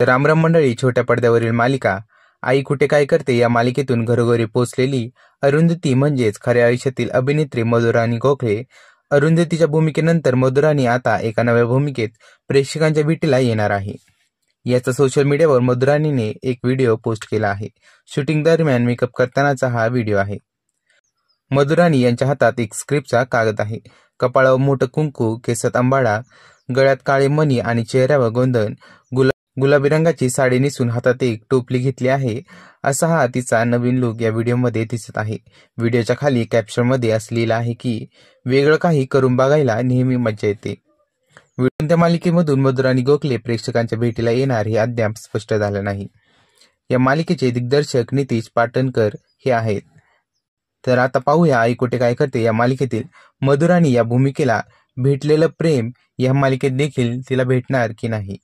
तर रामराम मंडळी, छोट्या पडद्यावरील मालिका आई कुठे काय करते या मालिकेतून घरोघरी पोहोचलेली अरुंधती म्हणजेच खऱ्या आयुष्यातील अभिनेत्री मधुराणी गोखले. अरुंधतीच्या भूमिकेनंतर मधुराणी आता एका नव्या भूमिकेत प्रेक्षकांच्या भेटीला येणार आहे. याचा सोशल मीडियावर मधुराणीने एक व्हिडिओ पोस्ट केला आहे. शूटिंग दरम्यान मेकअप करतानाचा हा व्हिडिओ आहे. मधुराणी यांच्या हातात एक स्क्रिप्टचा कागद आहे. कपाळावर मोठं कुंकू, केसात अंबाडा, गळ्यात काळे मणी आणि चेहऱ्यावर गोंधन. गुलाबी रंगाची साडी नेसून हातात एक टोपली घेतली आहे. असा हा तिचा नवीन लुक या व्हिडिओमध्ये दिसत आहे. व्हिडिओच्या खाली कॅप्शनमध्ये असं लिहिलं आहे की वेगळं काही करून बघायला नेहमी मजा येते. कोणत्या मालिकेमधून मधुराणी गोखले प्रेक्षकांच्या भेटीला येणार हे अद्याप स्पष्ट झालं नाही. या मालिकेचे दिग्दर्शक नितीश पाटणकर हे आहेत. तर आता पाहूया आई कुठे काय करते या मालिकेतील मधुराणी या भूमिकेला भेटलेलं प्रेम या मालिकेत देखील तिला भेटणार की नाही.